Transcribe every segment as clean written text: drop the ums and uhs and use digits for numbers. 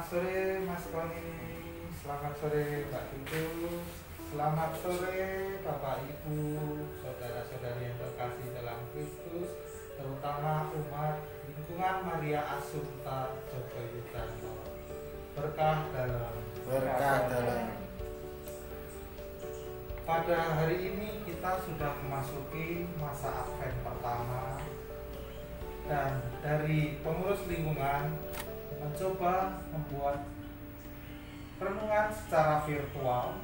sore Mas Koni, selamat sore Mbak Titus, selamat sore Bapak Ibu, saudara-saudari yang terkasih dalam Kristus, terutama umat lingkungan Maria Assumpta Jogoyudanto. Berkah dalam. Pada hari ini kita sudah memasuki masa Advent pertama, dan dari pengurus lingkungan mencoba membuat renungan secara virtual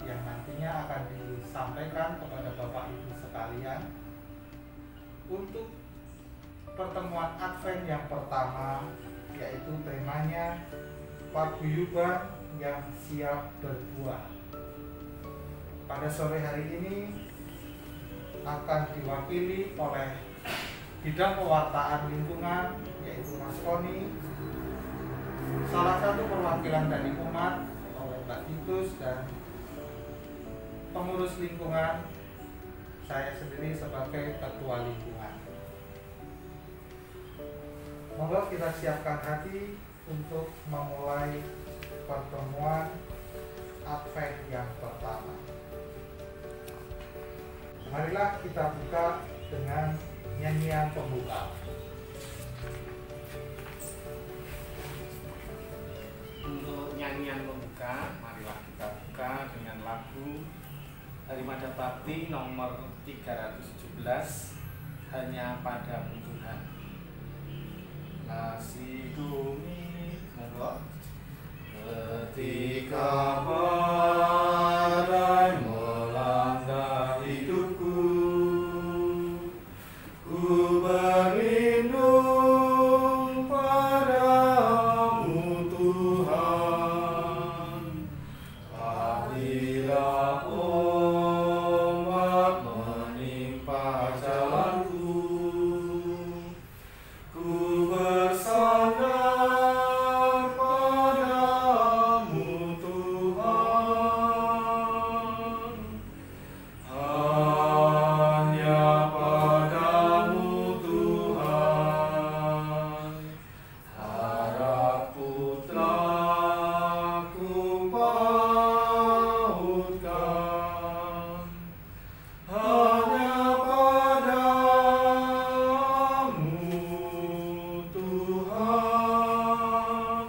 yang nantinya akan disampaikan kepada Bapak Ibu sekalian untuk pertemuan Advent yang pertama, yaitu temanya Paguyuban yang Siap Berbuah. Pada sore hari ini akan diwakili oleh bidang pewartaan lingkungan, yaitu Mas Koni, salah satu perwakilan dari umat oleh Mbak Titus, dan pengurus lingkungan saya sendiri sebagai ketua lingkungan. Monggo kita siapkan hati untuk memulai pertemuan Advent yang pertama. Marilah kita buka dengan nyanyian pembuka. Untuk nyanyian pembuka, marilah kita buka dengan lagu Harimada Bakti nomor 317, Hanya Padamu Tuhan. Kasih bumi, monggo. Ketika badai melanda hidupku, ku berlindung padamu Tuhan. Apabila ombak menimpa jalanku, ku bersandar padamu Tuhan. Hanya padamu Tuhan harap putraku pautkan. Hanya padamu Tuhan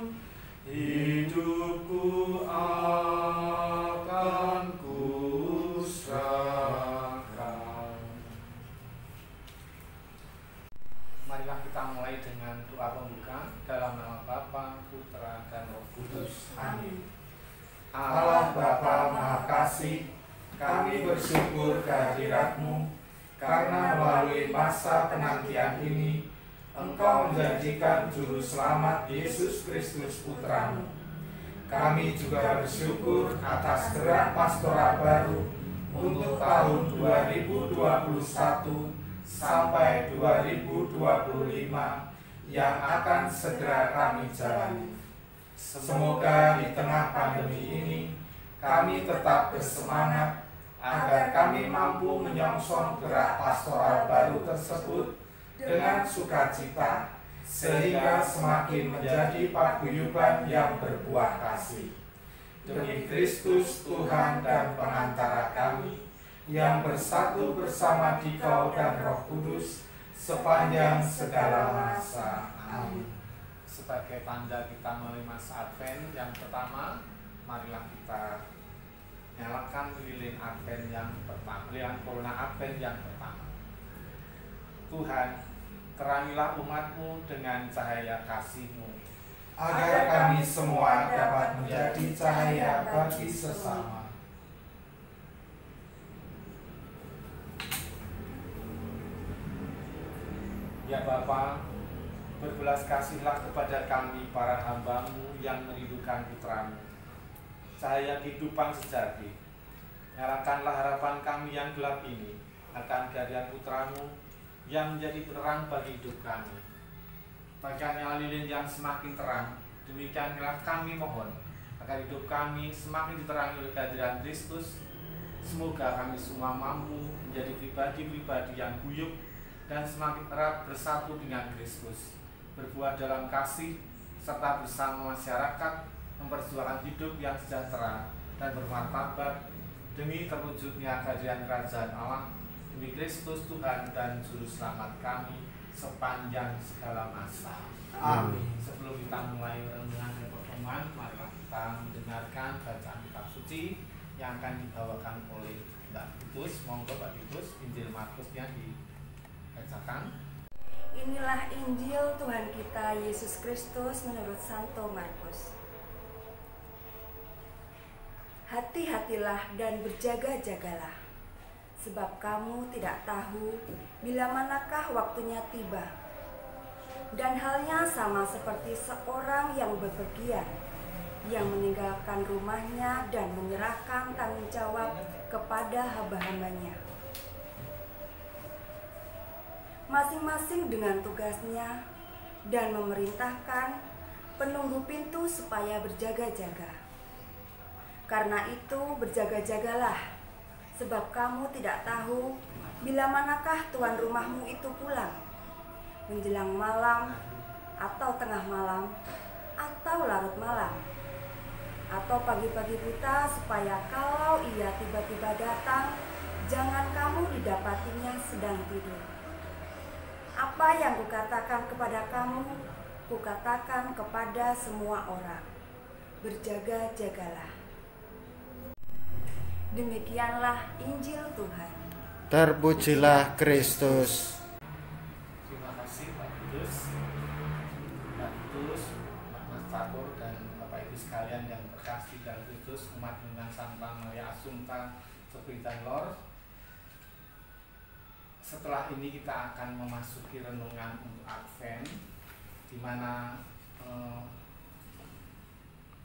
hidupku akan kuserahkan. Marilah kita mulai dengan doa pembuka dalam nama Bapa, Putra, dan Roh Kudus. Amin. Allah Bapa Maha Kasih, kami bersyukur kehadirat-Mu karena melalui masa penantian ini Engkau menjanjikan Juru Selamat Yesus Kristus Putra-Mu. Kami juga bersyukur atas gerak pastoral baru untuk tahun 2021 sampai 2025 yang akan segera kami jalani. Semoga di tengah pandemi ini kami tetap bersemangat agar kami mampu menyongsong gerak pastoral baru tersebut dengan sukacita, sehingga semakin menjadi paguyuban yang berbuah kasih. Demi Kristus Tuhan dan pengantara kami, yang bersatu bersama Dikau dan Roh Kudus sepanjang segala masa. Amin. Sebagai tanda kita mulai masa Advent yang pertama, marilah kita nyalakan lilin Advent yang pertama, lilin corona Advent yang pertama. Tuhan, terangilah umat-Mu dengan cahaya kasih-Mu, Agar kami semua dapat menjadi cahaya bagi sesama. Ya Bapa, berbelas kasihlah kepada kami para hamba-Mu yang merindukan Putra-Mu, cahaya kehidupan sejati. Nyalakanlah harapan kami yang gelap ini akan kehadiran Putra-Mu yang menjadi penerang bagi hidup kami. Bagaikan lilin yang semakin terang, demikianlah kami mohon agar hidup kami semakin diterangi oleh kehadiran Kristus. Semoga kami semua mampu menjadi pribadi-pribadi yang guyup dan semakin erat bersatu dengan Kristus, berbuat dalam kasih, serta bersama masyarakat memperjuangkan hidup yang sejahtera dan bermartabat demi terwujudnya kehadiran kerajaan Allah, demi Kristus Tuhan dan Juru Selamat kami sepanjang segala masa. Amin. Sebelum kita mulai renungan dan pertemuan, mari kita mendengarkan bacaan kitab suci yang akan dibawakan oleh Mbak Titus. Monggo Mbak Titus, Injil Markusnya dibacakan. Inilah Injil Tuhan kita Yesus Kristus menurut Santo Markus. Hati-hatilah dan berjaga-jagalah, sebab kamu tidak tahu bila manakah waktunya tiba. Dan halnya sama seperti seorang yang bepergian, yang meninggalkan rumahnya dan menyerahkan tanggung jawab kepada hamba-hambanya, masing-masing dengan tugasnya, dan memerintahkan penunggu pintu supaya berjaga-jaga. Karena itu berjaga-jagalah, sebab kamu tidak tahu bila manakah tuan rumahmu itu pulang, menjelang malam, atau tengah malam, atau larut malam, atau pagi-pagi buta, supaya kalau ia tiba-tiba datang, jangan kamu didapatinya sedang tidur. Apa yang kukatakan kepada kamu, kukatakan kepada semua orang, berjaga-jagalah. Demikianlah Injil Tuhan. Terpujilah Kristus. Terima kasih Pak Titus, Mas Fatur, dan Bapak Ibu sekalian yang terkasih dalam Kristus, umat dengan Santa Maria Assumpta Sepiritan Lor. Setelah ini kita akan memasuki renungan untuk Advent, di mana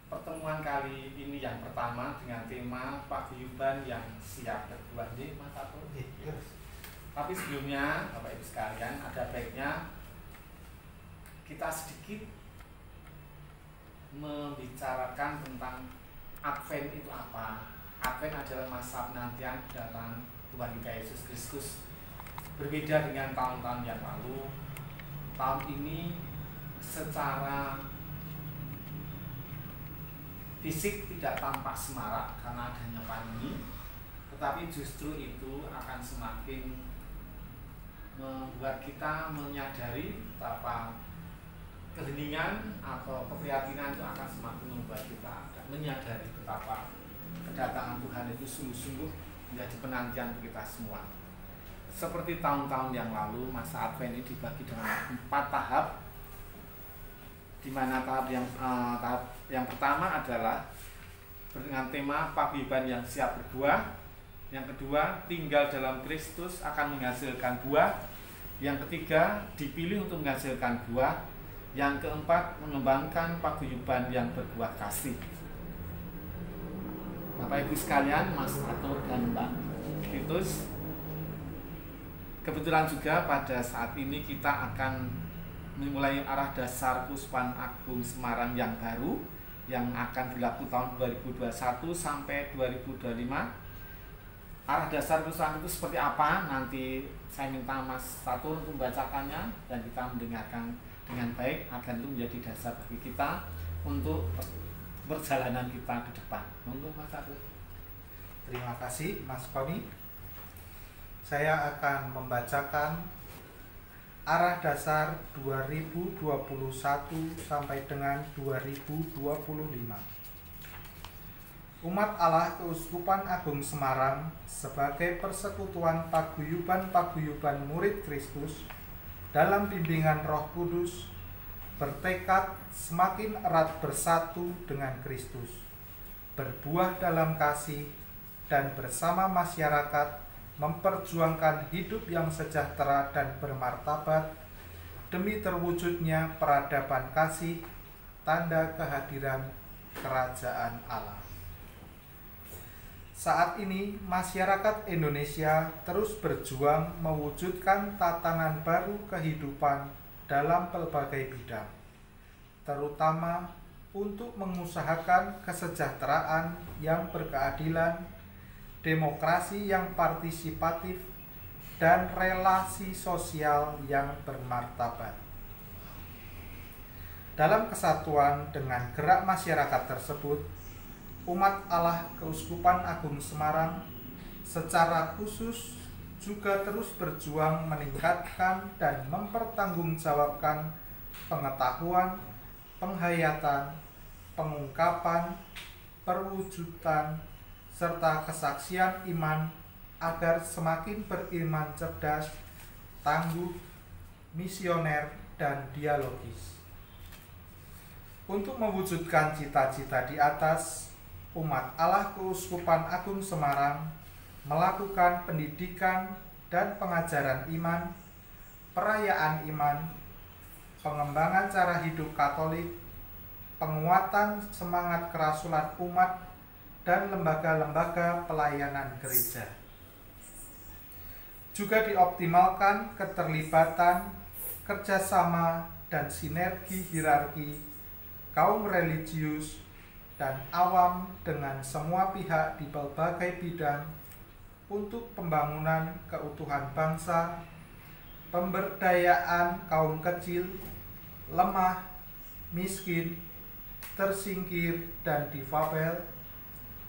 pertemuan kali ini yang pertama dengan tema paguyuban yang siap berbuah. Mas Fatur. Tapi sebelumnya Bapak Ibu sekalian, ada baiknya kita sedikit membicarakan tentang Advent itu apa. Advent adalah masa penantian kedatangan Tuhan kita Yesus Kristus. Berbeda dengan tahun-tahun yang lalu, tahun ini secara fisik tidak tampak semarak karena adanya pandemi, tetapi justru itu akan semakin membuat kita menyadari betapa keheningan atau keprihatinan itu akan semakin membuat kita menyadari betapa kedatangan Tuhan itu sungguh-sungguh menjadi penantian untuk kita semua. Seperti tahun-tahun yang lalu, masa Advent ini dibagi dengan 4 tahap, di mana tahap yang pertama adalah dengan tema paguyuban yang siap berbuah. Yang kedua, tinggal dalam Kristus akan menghasilkan buah. Yang ketiga, dipilih untuk menghasilkan buah. Yang keempat, mengembangkan paguyuban yang berbuah kasih. Bapak Ibu sekalian, Mas Fatur dan Mbak Titus, kebetulan juga pada saat ini kita akan memulai arah dasar Keuskupan Agung Semarang yang baru, yang akan berlaku tahun 2021 sampai 2025. Arah dasar Keuskupan itu seperti apa? Nanti saya minta Mas Fatur untuk membacakannya dan kita mendengarkan dengan baik agar itu menjadi dasar bagi kita untuk perjalanan kita ke depan. Monggo Mas Fatur. Terima kasih Mas Koni. Saya akan membacakan arah dasar 2021 sampai dengan 2025. Umat Allah Keuskupan Agung Semarang sebagai persekutuan paguyuban-paguyuban murid Kristus dalam bimbingan Roh Kudus bertekad semakin erat bersatu dengan Kristus, berbuah dalam kasih, dan bersama masyarakat memperjuangkan hidup yang sejahtera dan bermartabat demi terwujudnya peradaban kasih, tanda kehadiran kerajaan Allah. Saat ini masyarakat Indonesia terus berjuang mewujudkan tatanan baru kehidupan dalam berbagai bidang, terutama untuk mengusahakan kesejahteraan yang berkeadilan, demokrasi yang partisipatif, dan relasi sosial yang bermartabat. Dalam kesatuan dengan gerak masyarakat tersebut, umat Allah Keuskupan Agung Semarang secara khusus juga terus berjuang meningkatkan dan mempertanggungjawabkan pengetahuan, penghayatan, pengungkapan, perwujudan, serta kesaksian iman agar semakin beriman cerdas, tangguh, misioner, dan dialogis. Untuk mewujudkan cita-cita di atas, umat Allah Keuskupan Agung Semarang melakukan pendidikan dan pengajaran iman, perayaan iman, pengembangan cara hidup Katolik, penguatan semangat kerasulan umat, dan lembaga-lembaga pelayanan gereja. Juga dioptimalkan keterlibatan, kerjasama, dan sinergi hierarki kaum religius dan awam dengan semua pihak di berbagai bidang untuk pembangunan keutuhan bangsa, pemberdayaan kaum kecil, lemah, miskin, tersingkir, dan difabel,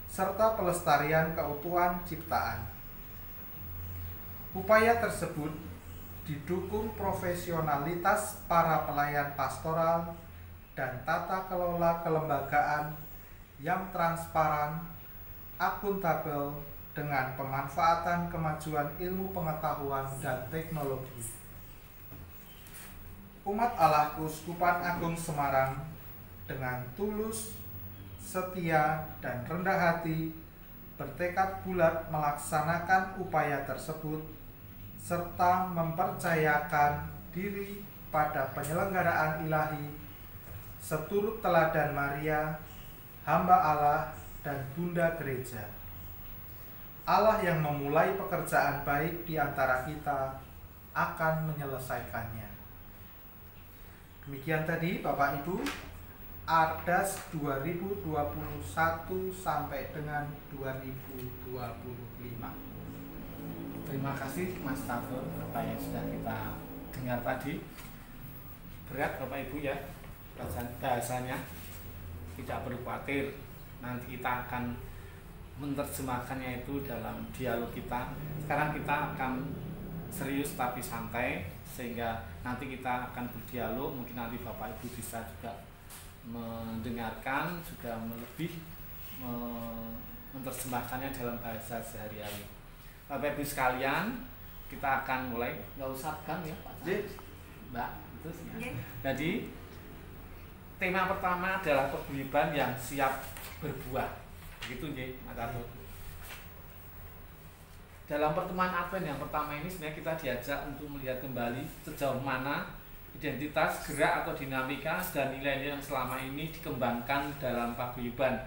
serta pelestarian keutuhan ciptaan. Upaya tersebut didukung profesionalitas para pelayan pastoral dan tata kelola kelembagaan yang transparan, akuntabel, dengan pemanfaatan kemajuan ilmu pengetahuan dan teknologi. Umat Allah Keuskupan Agung Semarang dengan tulus, setia, dan rendah hati bertekad bulat melaksanakan upaya tersebut serta mempercayakan diri pada penyelenggaraan ilahi seturut teladan Maria, hamba Allah, dan Bunda Gereja. Allah yang memulai pekerjaan baik di antara kita akan menyelesaikannya. Demikian tadi Bapak Ibu, Ardas 2021 sampai dengan 2025. Terima kasih Mas Tato apa yang sudah kita dengar tadi. Berat Bapak Ibu ya bahasanya, tidak perlu khawatir, nanti kita akan menerjemahkannya itu dalam dialog kita. Sekarang kita akan serius tapi santai, sehingga nanti kita akan berdialog. Mungkin nanti Bapak Ibu bisa juga mendengarkan, juga lebih menerjemahkannya dalam bahasa sehari-hari. Bapak Ibu sekalian, kita akan mulai. Nggak usah kan ya Pak Mbak, itu ya. Jadi tema pertama adalah paguyuban yang siap berbuah. Begitu nggih, Mas Arno. Dalam pertemuan Advent yang pertama ini sebenarnya kita diajak untuk melihat kembali sejauh mana identitas, gerak atau dinamika dan nilai-nilai yang selama ini dikembangkan dalam paguyuban,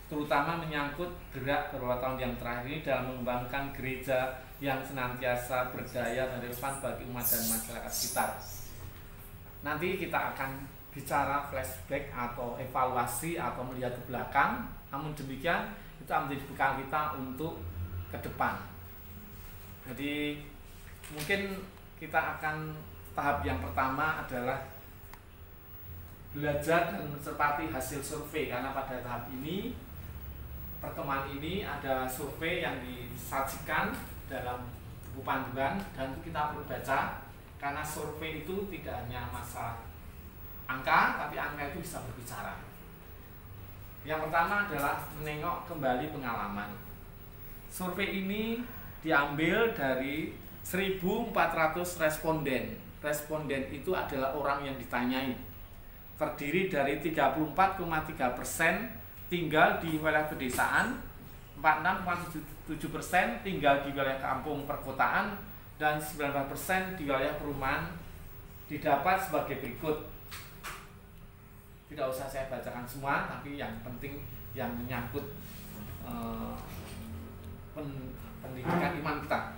terutama menyangkut gerak beberapa tahun yang terakhir ini dalam mengembangkan gereja yang senantiasa berdaya dan relevan bagi umat dan masyarakat sekitar. Nanti kita akan bicara flashback atau evaluasi atau melihat ke belakang, namun demikian itu menjadi bekal kita untuk ke depan. Jadi mungkin kita akan tahap yang pertama adalah belajar dan mencermati hasil survei, karena pada tahap ini pertemuan ini ada survei yang disajikan dalam buku panduan dan kita perlu baca, karena survei itu tidak hanya masalah angka, tapi angka itu bisa berbicara. Yang pertama adalah menengok kembali pengalaman. Survei ini diambil dari 1.400 responden. Responden itu adalah orang yang ditanyai. Terdiri dari 34,3% tinggal di wilayah pedesaan, 46,7% tinggal di wilayah kampung perkotaan, dan 19% di wilayah perumahan. Didapat sebagai berikut. Tidak usah saya bacakan semua, tapi yang penting yang menyangkut pendidikan iman kita.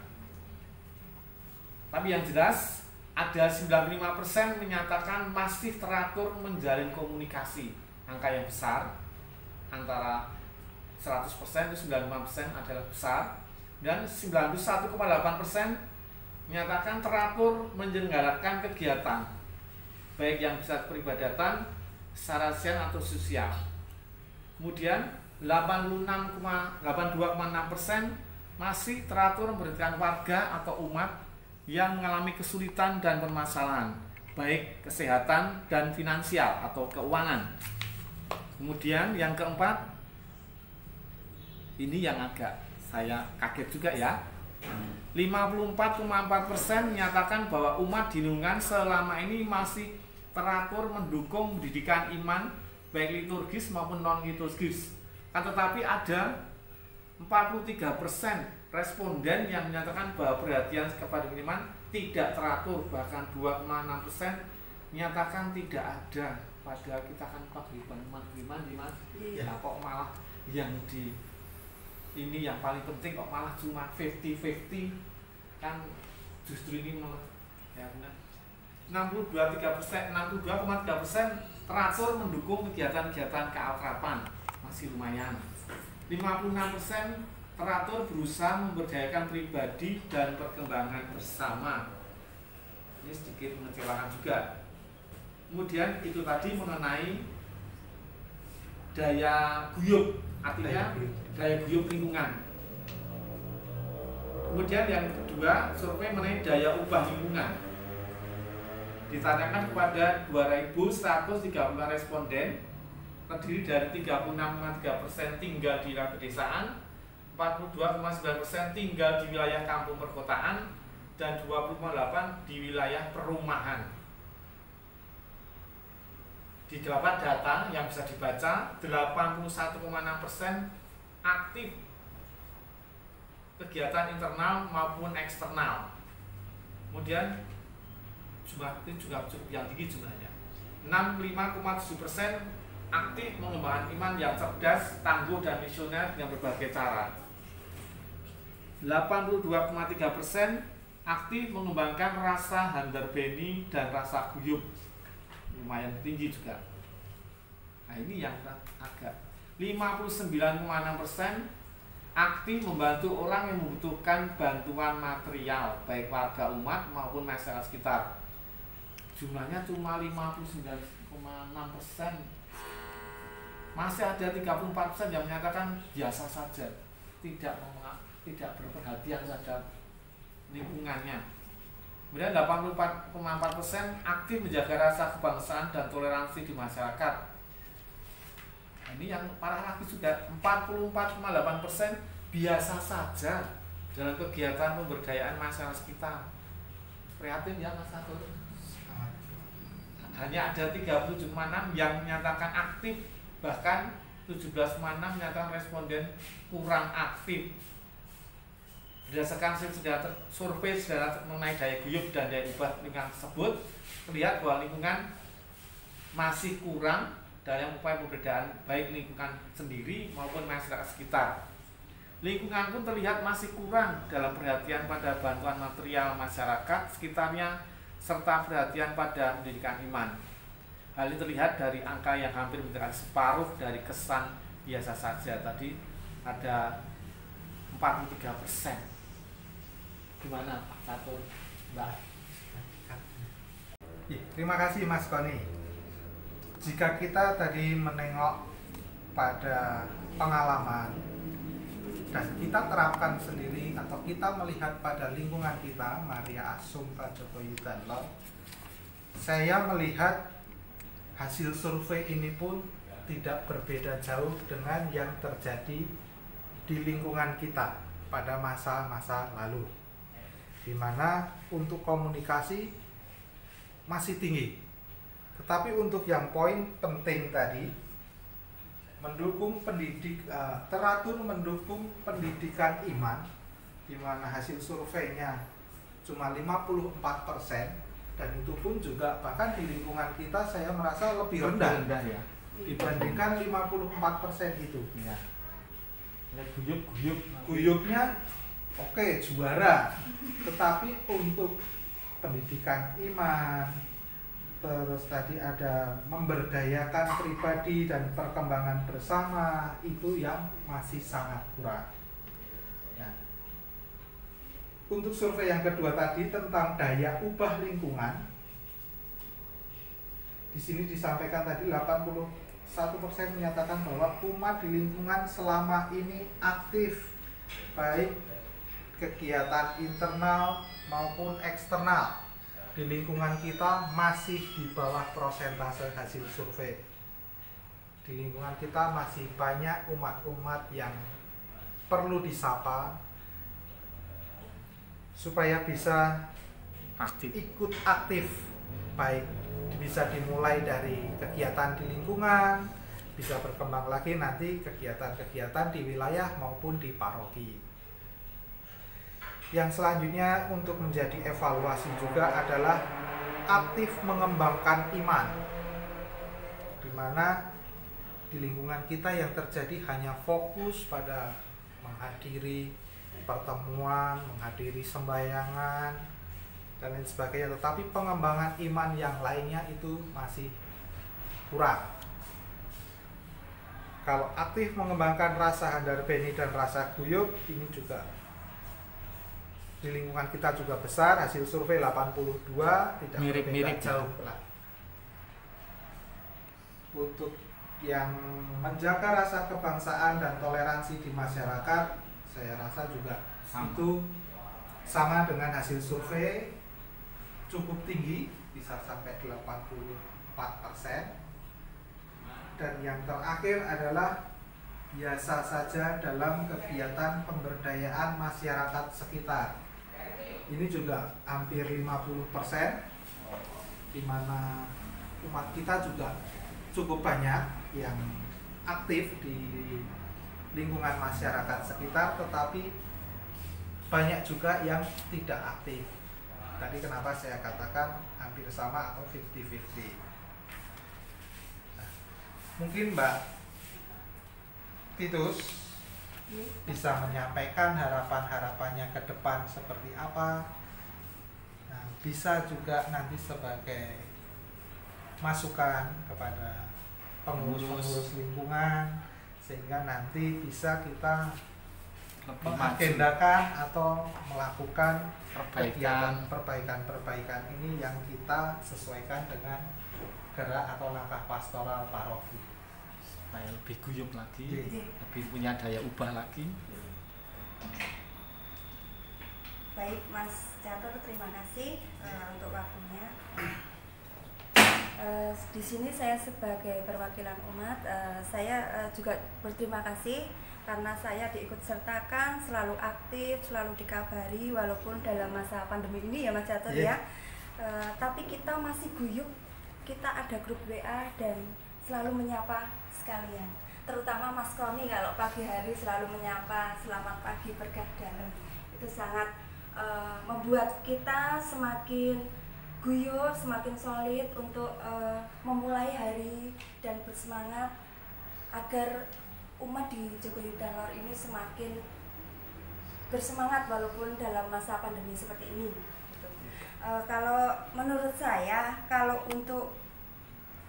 Tapi yang jelas ada 95% menyatakan masih teratur menjalin komunikasi. Angka yang besar, antara 100% itu 95% adalah besar, dan 91,8% menyatakan teratur menyelenggarakan kegiatan, baik yang bisa peribadatan sarasian atau sosial. Kemudian 82,6% masih teratur memberdayakan warga atau umat yang mengalami kesulitan dan permasalahan, baik kesehatan dan finansial atau keuangan. Kemudian yang keempat, ini yang agak saya kaget juga ya. 54,4% menyatakan bahwa umat di lingkungan selama ini masih teratur mendukung pendidikan iman baik liturgis maupun non liturgis. Tetapi ada 43% responden yang menyatakan bahwa perhatian kepada iman tidak teratur, bahkan 2,6% menyatakan tidak ada. Padahal kita kan paguyuban iman, ya kok malah yang di ini yang paling penting kok malah cuma 50-50, kan justru ini malah ya benar. 62,3% teratur mendukung kegiatan-kegiatan keakraban, masih lumayan. 56% teratur berusaha memberdayakan pribadi dan perkembangan bersama. Ini sedikit mengecewakan juga. Kemudian itu tadi mengenai daya guyub, artinya daya guyub lingkungan. Kemudian yang kedua, survei mengenai daya ubah lingkungan. Ditanyakan kepada 2.135 responden, terdiri dari 36,3% tinggal di wilayah pedesaan, 42,9% tinggal di wilayah kampung perkotaan, dan 20,8% di wilayah perumahan. Di 8 data yang bisa dibaca, 81,6% aktif kegiatan internal maupun eksternal. Kemudian jumlah itu juga cukup yang tinggi jumlahnya. 65,7% aktif mengembangkan iman yang cerdas, tangguh, dan misioner dengan berbagai cara. 82,3% aktif mengembangkan rasa handarbeni dan rasa guyub, lumayan tinggi juga. Nah ini yang agak 59,6% aktif membantu orang yang membutuhkan bantuan material, baik warga umat maupun masyarakat sekitar. Jumlahnya cuma 59,6%. Masih ada 34% yang menyatakan biasa saja, tidak berperhatian terhadap lingkungannya. Kemudian 84,4% aktif menjaga rasa kebangsaan dan toleransi di masyarakat. Nah, ini yang parah lagi juga, 44,8% biasa saja dalam kegiatan pemberdayaan masyarakat sekitar. Prihatin ya Mas Atur. Hanya ada 37,6 yang menyatakan aktif, bahkan 17,6 menyatakan responden kurang aktif. Berdasarkan survei secara mengenai daya guyub dan daya ubah lingkungan tersebut, terlihat bahwa lingkungan masih kurang dalam upaya pemberdayaan baik lingkungan sendiri maupun masyarakat sekitar. Lingkungan pun terlihat masih kurang dalam perhatian pada bantuan material masyarakat sekitarnya serta perhatian pada pendidikan iman. Hal ini terlihat dari angka yang hampir mendekati separuh dari kesan biasa saja. Tadi ada 43%. Gimana Pak Catur, Mbak? Terima kasih Mas Koni. Jika kita tadi menengok pada pengalaman dan kita terapkan sendiri atau kita melihat pada lingkungan kita, Maria Assumpta Joko Yudanlo, saya melihat hasil survei ini pun tidak berbeda jauh dengan yang terjadi di lingkungan kita pada masa-masa lalu, di mana untuk komunikasi masih tinggi. Tetapi untuk yang poin penting tadi, teratur mendukung pendidikan iman, di mana hasil surveinya cuma 54%, dan itu pun juga bahkan di lingkungan kita saya merasa lebih rendah ya, dibandingkan 54% itu. Ya. Guyubnya oke, juara, tetapi untuk pendidikan iman, terus tadi ada memberdayakan pribadi dan perkembangan bersama, itu yang masih sangat kurang. Nah, untuk survei yang kedua tadi tentang daya ubah lingkungan, Di sini disampaikan tadi 81% menyatakan bahwa umat di lingkungan selama ini aktif, baik kegiatan internal maupun eksternal di lingkungan kita masih di bawah persentase hasil survei. Di lingkungan kita masih banyak umat-umat yang perlu disapa supaya bisa ikut aktif, baik bisa dimulai dari kegiatan di lingkungan, bisa berkembang lagi nanti kegiatan-kegiatan di wilayah maupun di paroki. Yang selanjutnya untuk menjadi evaluasi juga adalah aktif mengembangkan iman, di mana di lingkungan kita yang terjadi hanya fokus pada menghadiri pertemuan, menghadiri sembayangan, dan lain sebagainya, tetapi pengembangan iman yang lainnya itu masih kurang. Kalau aktif mengembangkan rasa handarbeni dan rasa guyub, ini juga di lingkungan kita juga besar, hasil survei 82, tidak mirip-mirip jauh lah. Untuk yang menjaga rasa kebangsaan dan toleransi di masyarakat, saya rasa juga itu sama dengan hasil survei, cukup tinggi, bisa sampai 84%. Dan yang terakhir adalah biasa saja dalam kegiatan pemberdayaan masyarakat sekitar. Ini juga hampir 50%, di mana umat kita juga cukup banyak yang aktif di lingkungan masyarakat sekitar, tetapi banyak juga yang tidak aktif. Tadi kenapa saya katakan hampir sama atau 50-50. Nah, mungkin Mbak Titus bisa menyampaikan harapan-harapannya ke depan seperti apa. Nah, bisa juga nanti sebagai masukan kepada pengurus-pengurus lingkungan, sehingga nanti bisa kita mengagendakan atau melakukan kegiatan perbaikan ini yang kita sesuaikan dengan gerak atau langkah pastoral paroki supaya lebih guyup lagi, lebih punya daya ubah lagi. Baik Mas Catur, terima kasih untuk waktunya. Di sini saya sebagai perwakilan umat, saya juga berterima kasih karena saya diikut sertakan, selalu aktif, selalu dikabari walaupun dalam masa pandemi ini ya Mas Catur ya. Tapi kita masih guyup, kita ada grup WA dan selalu menyapa sekalian. Terutama Mas Koni kalau pagi hari selalu menyapa, selamat pagi berkah dalam. Itu sangat membuat kita semakin guyup, semakin solid untuk memulai hari dan bersemangat agar umat di Jogoyudan Lor ini semakin bersemangat walaupun dalam masa pandemi seperti ini. Gitu. Kalau menurut saya, kalau untuk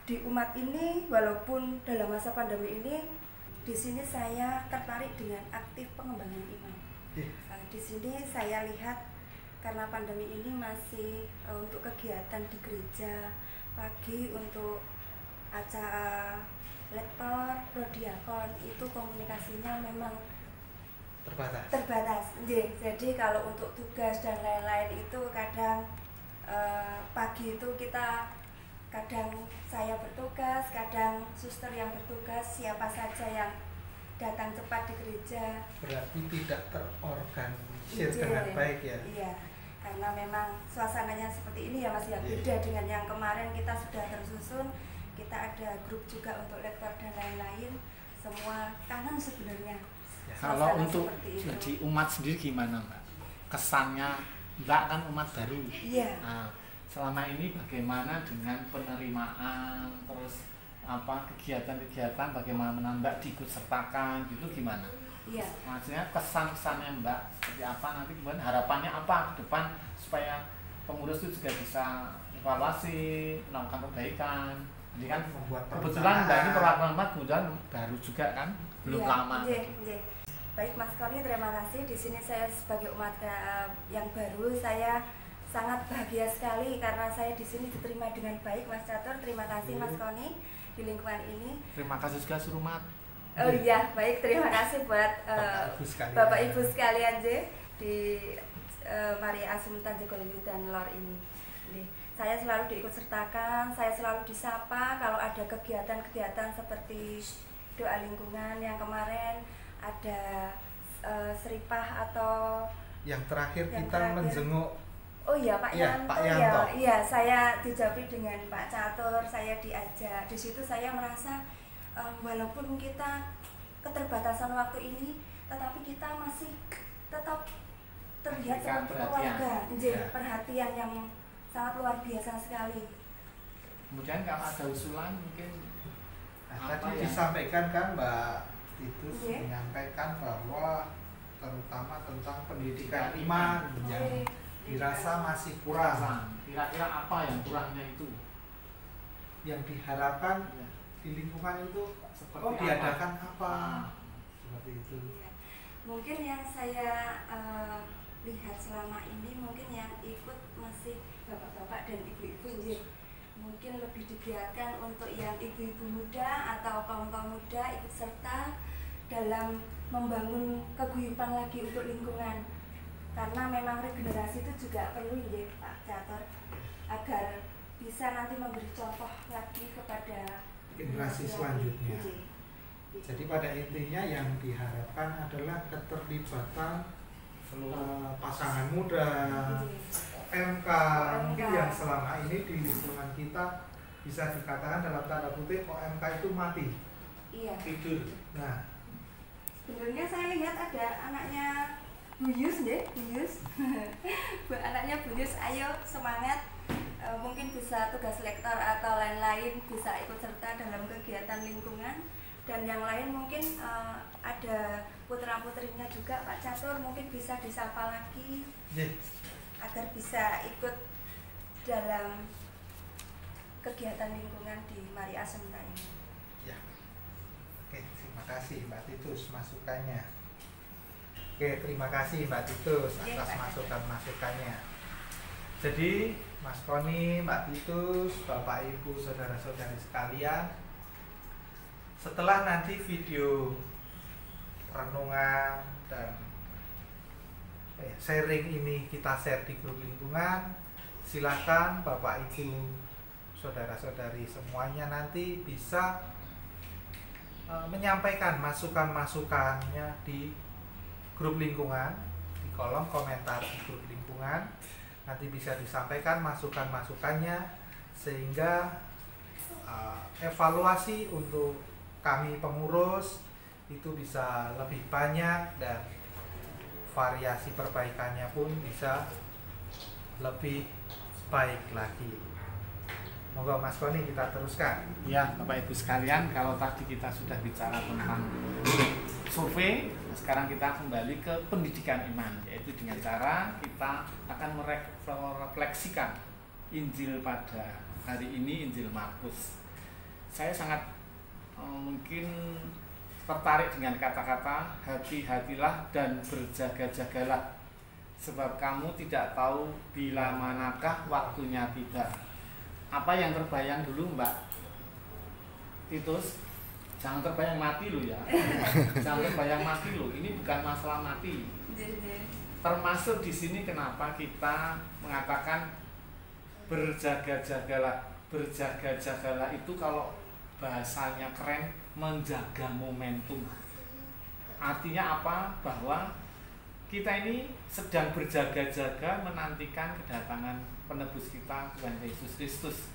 di umat ini, walaupun dalam masa pandemi ini, di sini saya tertarik dengan aktif pengembangan iman. Di sini saya lihat karena pandemi ini masih untuk kegiatan di gereja pagi, untuk acara lektor, prodiakon itu komunikasinya memang terbatas. Jadi kalau untuk tugas dan lain-lain itu kadang pagi itu kadang saya bertugas, kadang suster yang bertugas, siapa saja yang datang cepat di gereja. Berarti tidak terorganisir dengan baik ya? Iya, karena memang suasananya seperti ini ya Mas ya, beda dengan yang kemarin kita sudah tersusun. Kita ada grup juga untuk lektor dan lain-lain, semua kangen sebenarnya. Kalau untuk jadi umat sendiri gimana Mbak? Kesannya Mbak kan umat baru. Iya. Nah, selama ini bagaimana dengan penerimaan, terus kegiatan-kegiatan, bagaimana Mbak diikut sertakan gitu gimana? Iya. Maksudnya kesan-kesannya Mbak seperti apa, nanti kemudian harapannya apa ke depan supaya pengurus itu juga bisa evaluasi, melakukan perbaikan. Jadi kan kebetulan Mbak ini perwakilan umat kemudian baru juga kan, belum lama. Iya. Baik Mas Koni, terima kasih. Di sini saya sebagai umat yang baru, saya sangat bahagia sekali karena saya di sini diterima dengan baik, Mas Catur. Terima kasih Mas Koni di lingkungan ini. Terima kasih juga Surumat. Oh iya, baik, terima kasih buat Bapak Ibu sekalian di Maria Asum Tanjogolili dan Lor ini. Saya selalu diikut sertakan, saya selalu disapa kalau ada kegiatan-kegiatan seperti doa lingkungan yang kemarin ada seripah atau yang terakhir yang kita terakhir. menjenguk. Oh iya Pak Iya, Yanto, Pak Yanto. Iya, saya dijabi dengan Pak Catur, saya diajak. Di situ saya merasa walaupun kita keterbatasan waktu ini, tetapi kita masih tetap terlihat seperti keluarga, perhatian yang sangat luar biasa sekali. Kemudian kalau ada usulan mungkin Tadi disampaikan kan Mbak Titus menyampaikan bahwa terutama tentang pendidikan iman yang dirasa masih kurang. Kira-kira apa yang kurangnya itu? Yang diharapkan di lingkungan itu Seperti diadakan apa? Seperti itu. Mungkin yang saya lihat selama ini mungkin yang ikut masih bapak-bapak dan ibu-ibu, mungkin lebih digiatkan untuk yang ibu-ibu muda atau kaum-kaum muda ikut serta dalam membangun keguyuban lagi untuk lingkungan, karena memang regenerasi itu juga perlu ya Pak Catur, agar bisa nanti memberi contoh lagi kepada generasi selanjutnya. Jadi pada intinya yang diharapkan adalah keterlibatan pasangan muda, OMK, mungkin yang selama ini di lingkungan kita bisa dikatakan dalam tanda kutip OMK itu mati. Iya. Tidur. Nah, sebenarnya saya lihat ada anaknya Bu Yus deh, Bu Yus. Anaknya Bu Yus, ayo semangat. Mungkin bisa tugas lektor atau lain-lain bisa ikut serta dalam kegiatan lingkungan. Dan yang lain mungkin ada putra-putrinya juga Pak Catur, mungkin bisa disapa lagi agar bisa ikut dalam kegiatan lingkungan di Maria Asmta ini. Ya. Oke, terima kasih Mbak Titus masukannya. Oke, terima kasih Mbak Titus atas masukan-masukannya. Jadi Mas Koni, Mbak Titus, Bapak Ibu, saudara-saudari sekalian, setelah nanti video renungan dan sharing ini kita share di grup lingkungan, silakan Bapak Ibu, saudara-saudari semuanya nanti bisa menyampaikan masukan-masukannya di grup lingkungan, di kolom komentar di grup lingkungan. Nanti bisa disampaikan masukan-masukannya sehingga evaluasi untuk kami pengurus itu bisa lebih banyak dan variasi perbaikannya pun bisa lebih baik lagi. Moga Mas Koni kita teruskan. Ya, Bapak Ibu sekalian, kalau tadi kita sudah bicara tentang survei, sekarang kita kembali ke pendidikan iman, yaitu dengan cara kita akan merefleksikan Injil pada hari ini, Injil Markus. Saya sangat mungkin tertarik dengan kata-kata hati-hatilah dan berjaga-jagalah, sebab kamu tidak tahu bila manakah waktunya tiba. Apa yang terbayang dulu Mbak Titus? Jangan terbayang mati lo ya. Jangan terbayang mati lo. Ini bukan masalah mati. Termasuk di sini kenapa kita mengatakan berjaga-jagalah. Berjaga-jagalah itu kalau bahasanya keren, menjaga momentum. Artinya apa? Bahwa kita ini sedang berjaga-jaga menantikan kedatangan penebus kita, Tuhan Yesus Kristus.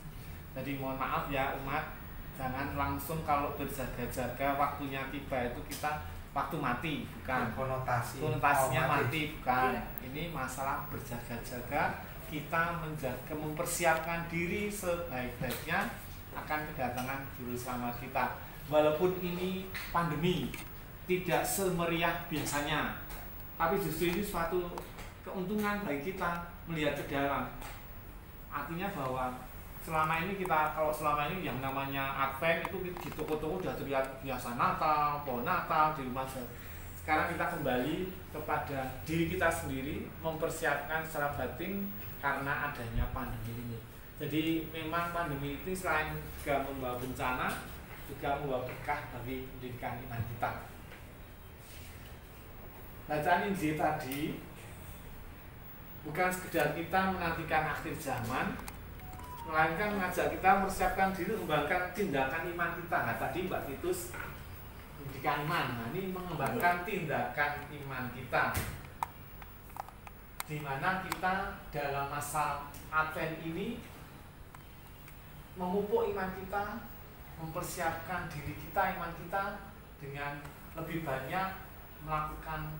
Jadi mohon maaf ya umat, jangan langsung kalau berjaga-jaga waktunya tiba itu kita waktu mati, bukan. Konotasinya mati, bukan. Ini masalah berjaga-jaga, kita menjaga, mempersiapkan diri sebaik-baiknya akan kedatangan Juru Selamat kita. Walaupun ini pandemi, tidak semeriah biasanya, tapi justru ini suatu keuntungan bagi kita melihat ke dalam. Artinya bahwa selama ini kita, kalau selama ini yang namanya Advent itu di toko-toko sudah terlihat biasa Natal, pohon Natal di rumah. sekarang kita kembali kepada diri kita sendiri, mempersiapkan secara batin karena adanya pandemi ini. Jadi memang pandemi itu selain juga membawa bencana, juga membawa berkah bagi pendidikan iman kita. Bacaan Injil tadi bukan sekedar kita menantikan akhir zaman, melainkan mengajak kita mempersiapkan diri mengembangkan tindakan iman kita. Nah tadi Mbak Titus pendidikan iman, nah ini mengembangkan tindakan iman kita, di mana kita dalam masa Advent ini memupuk iman kita, mempersiapkan diri kita, iman kita dengan lebih banyak melakukan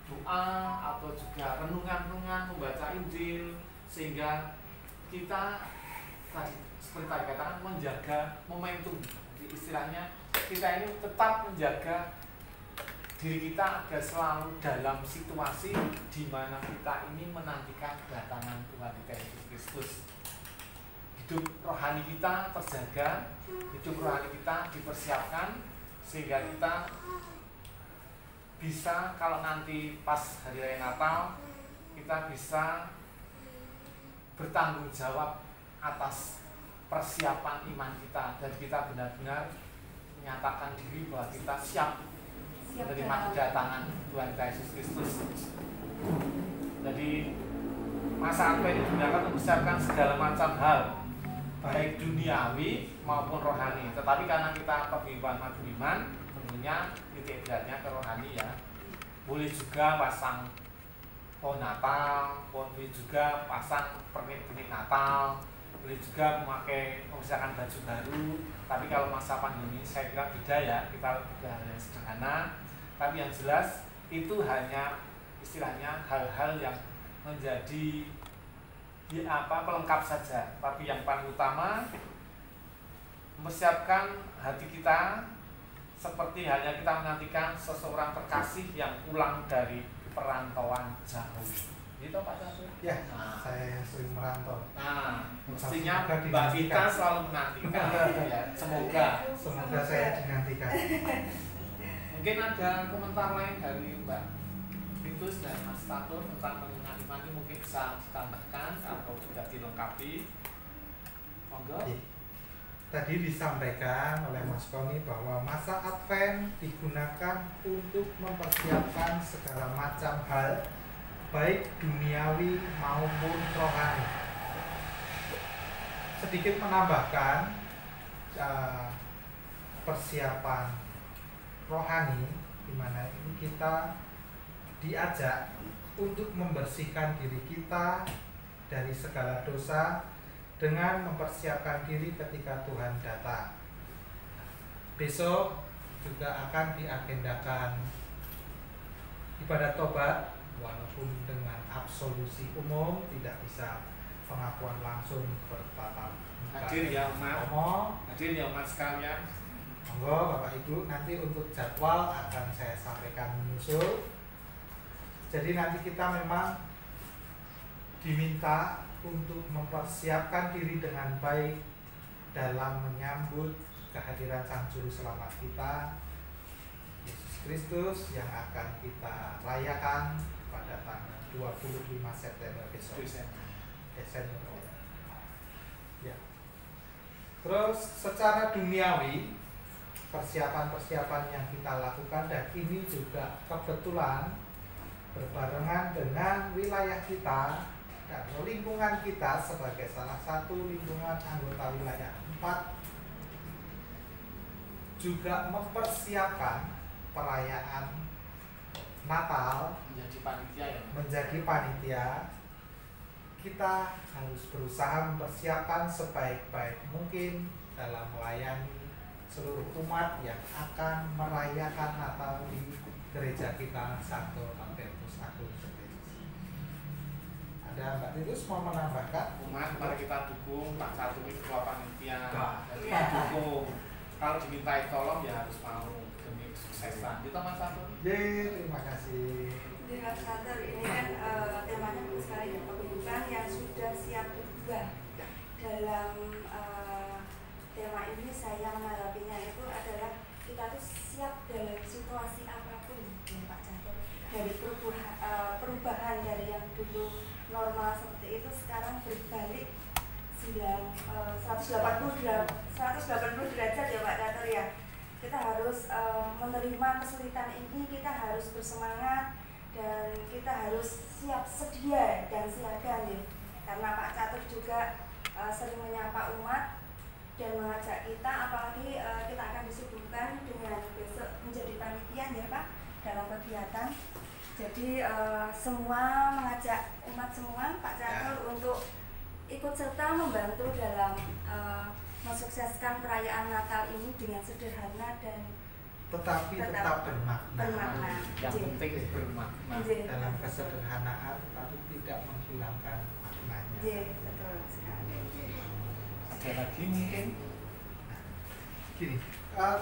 doa atau juga renungan-renungan, membaca Injil, sehingga kita tadi seperti tadi katakan menjaga momentum. Jadi istilahnya kita ini tetap menjaga diri kita agar selalu dalam situasi di mana kita ini menantikan kedatangan Tuhan kita Yesus Kristus. Hidup rohani kita terjaga, hidup rohani kita dipersiapkan sehingga kita bisa kalau nanti pas hari raya Natal kita bisa bertanggung jawab atas persiapan iman kita dan kita benar-benar menyatakan diri bahwa kita siap menerima kedatangan Tuhan Yesus Kristus. Jadi masa Advent ini digunakan untuk mempersiapkan segala macam hal, baik duniawi maupun rohani. Tetapi karena kita paguyuban iman, tentunya titik beratnya ke rohani ya. Boleh juga pasang pohon Natal, boleh juga pasang pernik-pernik Natal, boleh juga memakai mengerjakan baju baru. Tapi kalau masa pandemi saya kira beda ya, kita lebih hal yang sederhana. Tapi yang jelas itu hanya istilahnya hal-hal yang menjadi pelengkap saja. Tapi yang paling utama mempersiapkan hati kita seperti hanya kita menantikan seseorang terkasih yang pulang dari perantauan jauh. Gitu Pak Catur? Ya, saya sering merantau. Nah, mestinya Mbak Vita selalu menantikan. Ya, semoga saya dinantikan. Mungkin ada komentar lain dari Mbak Titus dan Mas Tatur tentang mengenai iman ini mungkin bisa ditambahkan atau sudah dilengkapi. Monggo. Tadi disampaikan oleh Mas Koni bahwa masa Advent digunakan untuk mempersiapkan segala macam hal, baik duniawi maupun rohani. Sedikit menambahkan persiapan rohani, di mana ini kita diajak untuk membersihkan diri kita dari segala dosa dengan mempersiapkan diri ketika Tuhan datang. Besok juga akan diagendakan ibadah tobat, walaupun dengan absolusi umum, tidak bisa pengakuan langsung bertatap muka. Hadir ya umat sekalian. Monggo Bapak Ibu, nanti untuk jadwal akan saya sampaikan menyusul. Jadi nanti kita memang diminta untuk mempersiapkan diri dengan baik dalam menyambut kehadiran Sang Juru Selamat kita, Yesus Kristus, yang akan kita rayakan pada tanggal 25 September besok. Desember. Ya. Terus secara duniawi, persiapan-persiapan yang kita lakukan, dan ini juga kebetulan berbarengan dengan wilayah kita dan lingkungan kita sebagai salah satu lingkungan anggota wilayah 4 juga mempersiapkan perayaan Natal menjadi panitia. Kita harus berusaha mempersiapkan sebaik-baik mungkin dalam melayani seluruh umat yang akan merayakan Natal di gereja kita Santo Albertus Agung. Ada Mbak Titus mau menambahkan? Umat, mari kita dukung Pak Catur ketua panitia. Jadi dukung. Kalau dimintai tolong ya harus mau demi kesuksesan. Gitu Mas Catur. Terima kasih. Jadi Mas Catur, ini kan temanya bagus sekali ya, pemilihan yang sudah siap berubah. Dalam tema ini saya menanggapinya itu adalah kita tuh siap dalam situasi apapun. dari perubahan dari yang dulu normal seperti itu sekarang berbalik 180 derajat ya Pak Catur ya. Kita harus menerima kesulitan ini, kita harus bersemangat dan kita harus siap sedia dan siaga nih. Karena Pak Catur juga sering menyapa umat dan mengajak kita, apalagi kita akan disibukkan dengan besok menjadi panitia ya Pak dalam kegiatan. Jadi semua mengajak umat semua Pak Catur untuk ikut serta membantu dalam mensukseskan perayaan Natal ini dengan sederhana dan tetapi tetap bermakna. Yang penting bermakna Dalam kesederhanaan tapi tidak menghilangkan maknanya. Betul sekali. Ada lagi mungkin? Gini,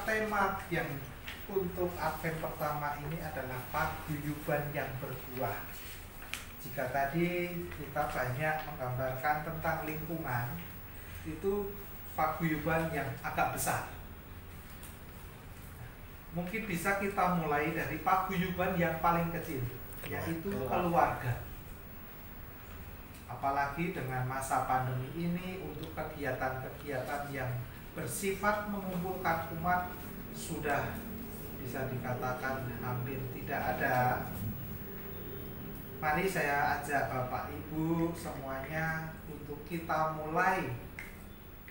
tema yang untuk Advent pertama ini adalah paguyuban yang berbuah. Jika tadi kita banyak menggambarkan tentang lingkungan, itu paguyuban yang agak besar. Mungkin bisa kita mulai dari paguyuban yang paling kecil, yaitu keluarga. Apalagi dengan masa pandemi ini, untuk kegiatan-kegiatan yang bersifat mengumpulkan umat sudah bisa dikatakan hampir tidak ada. Mari saya ajak Bapak Ibu semuanya untuk kita mulai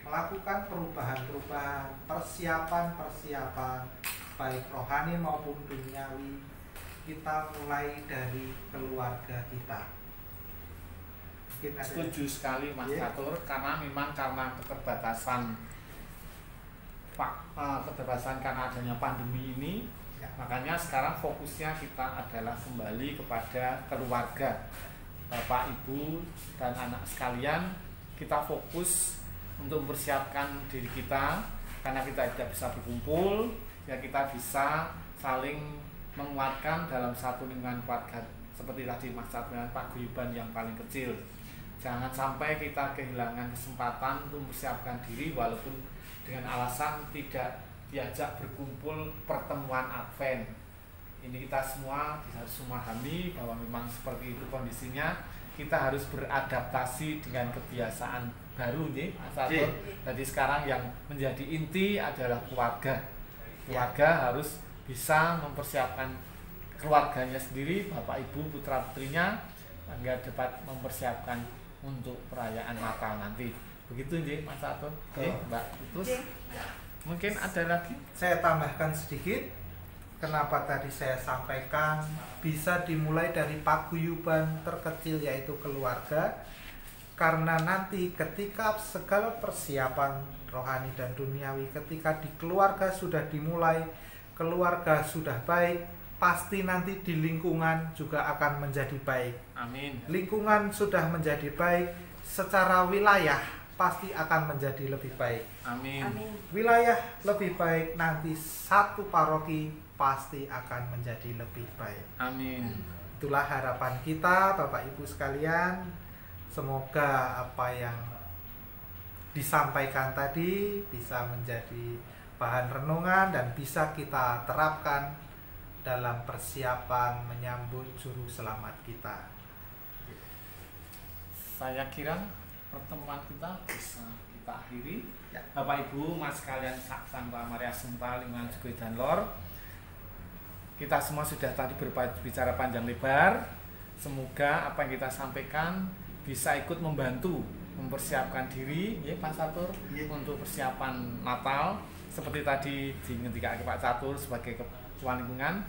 melakukan perubahan-perubahan, persiapan-persiapan baik rohani maupun duniawi. Kita mulai dari keluarga kita. Setuju sekali Mas Catur, karena memang karena keterbatasan karena adanya pandemi ini, makanya sekarang fokusnya kita adalah kembali kepada keluarga. Bapak, Ibu, dan anak sekalian, kita fokus untuk mempersiapkan diri kita, karena kita tidak bisa berkumpul, ya kita bisa saling menguatkan dalam satu lingkungan keluarga. Seperti tadi Mas Catur, paguyuban yang paling kecil. Jangan sampai kita kehilangan kesempatan untuk mempersiapkan diri walaupun dengan alasan tidak diajak berkumpul pertemuan Advent. Ini kita semua harus memahami bahwa memang seperti itu kondisinya. Kita harus beradaptasi dengan kebiasaan baru nih, Mas Catur. Jadi sekarang yang menjadi inti adalah keluarga. Keluarga harus bisa mempersiapkan keluarganya sendiri, Bapak Ibu putra putrinya, agar dapat mempersiapkan untuk perayaan Natal nanti. Begitu nih Mas Catur. Mbak Putus. Mungkin ada lagi? Saya tambahkan sedikit. Kenapa tadi saya sampaikan bisa dimulai dari paguyuban terkecil yaitu keluarga. Karena nanti ketika segala persiapan rohani dan duniawi, ketika di keluarga sudah dimulai, keluarga sudah baik, pasti nanti di lingkungan juga akan menjadi baik. Amin. Lingkungan sudah menjadi baik, secara wilayah pasti akan menjadi lebih baik. Amin. Amin. Wilayah lebih baik, nanti satu paroki pasti akan menjadi lebih baik. Amin. Itulah harapan kita Bapak Ibu sekalian. Semoga apa yang disampaikan tadi bisa menjadi bahan renungan dan bisa kita terapkan dalam persiapan menyambut juru selamat kita. Saya kira pertemuan kita bisa kita akhiri. Bapak Ibu, Mas kalian Sankta Maria Assumpta lingkungan Jogja dan Lor, kita semua sudah tadi berbicara panjang lebar. Semoga apa yang kita sampaikan bisa ikut membantu mempersiapkan diri, ya Pak Catur, untuk persiapan Natal. Seperti tadi diingatkan Pak Catur sebagai ketua lingkungan,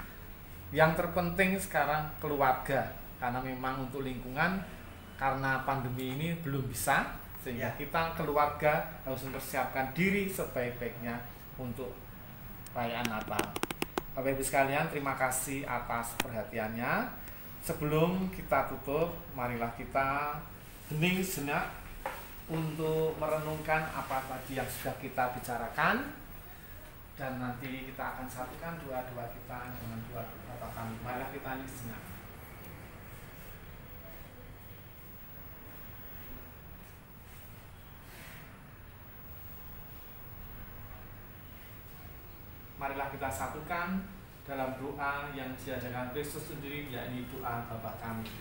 yang terpenting sekarang keluarga, karena memang untuk lingkungan karena pandemi ini belum bisa, sehingga kita keluarga harus mempersiapkan diri sebaik-baiknya untuk perayaan Natal. Bapak Ibu sekalian, terima kasih atas perhatiannya. Sebelum kita tutup, marilah kita hening sejenak untuk merenungkan apa tadi yang sudah kita bicarakan, dan nanti kita akan satukan doa-doa kita dengan doa Bapa Kami. Marilah kita hening sejenak. Marilah kita satukan dalam doa yang diajarkan Kristus sendiri, yakni doa Bapa kami.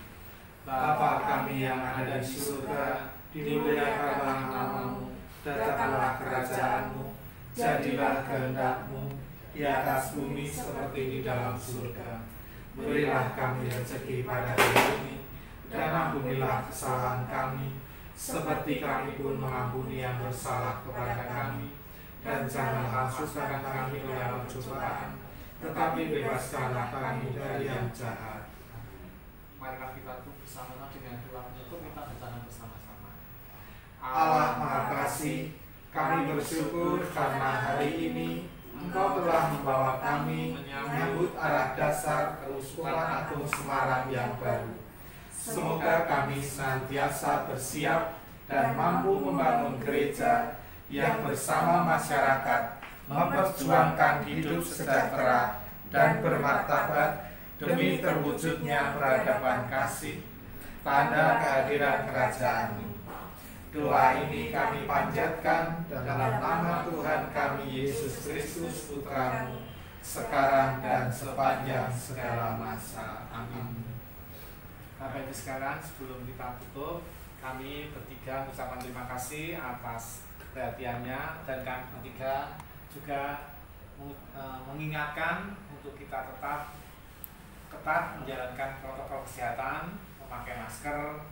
Bapa kami yang ada di surga, dimuliakanlah namamu, datanglah kerajaanmu, jadilah kehendak-mu di atas bumi seperti di dalam surga. Berilah kami rezeki pada hari ini, dan ampunilah kesalahan kami, seperti kami pun mengampuni yang bersalah kepada kami. Dan janganlah masukkan kami ke dalam pencobaan, tetapi bebaskanlah kami dari yang jahat. Marilah kita tunduk bersama dengan doa untuk kita berjalan bersama-sama. Allah Maha Kasih, kami bersyukur karena hari ini Engkau telah membawa kami menyambut arah dasar Keuskupan Agung Semarang yang baru. Semoga kami senantiasa bersiap dan mampu membangun gereja yang bersama masyarakat memperjuangkan hidup sejahtera dan bermartabat demi terwujudnya peradaban kasih, tanda kehadiran kerajaan-Mu. Doa ini kami panjatkan dalam nama Tuhan kami Yesus Kristus Putra-Mu, sekarang dan sepanjang segala masa. Amin. Bapak Ibu sekalian, sebelum kita tutup, kami bertiga mengucapkan terima kasih atas perhatiannya, dan kami bertiga juga mengingatkan untuk kita tetap ketat menjalankan protokol kesehatan, memakai masker,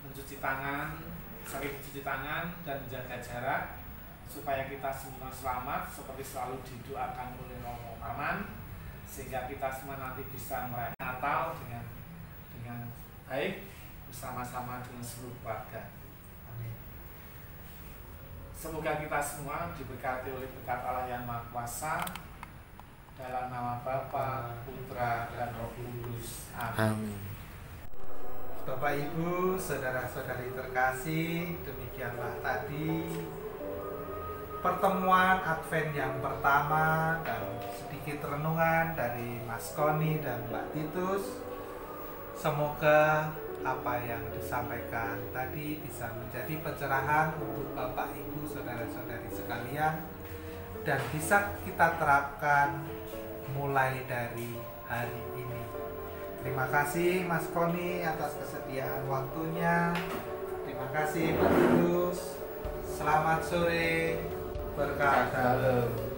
mencuci tangan, sering mencuci tangan, dan menjaga jarak supaya kita semua selamat seperti selalu didoakan oleh Romo Paman, sehingga kita semua nanti bisa merayakan Natal dengan baik bersama-sama dengan seluruh keluarga. Amin. Semoga kita semua diberkati oleh berkat Allah yang Maha Kuasa, dalam nama Bapa, Putra, dan Roh Kudus. Amin. Bapak Ibu, saudara-saudari terkasih, demikianlah tadi pertemuan Advent yang pertama dan sedikit renungan dari Mas Koni dan Mbak Titus. Semoga apa yang disampaikan tadi bisa menjadi pencerahan untuk Bapak Ibu, saudara-saudari sekalian, dan bisa kita terapkan mulai dari hari ini. Terima kasih Mas Koni atas kesediaan waktunya. Terima kasih Mbak Titus. Selamat sore. Berkah dalam.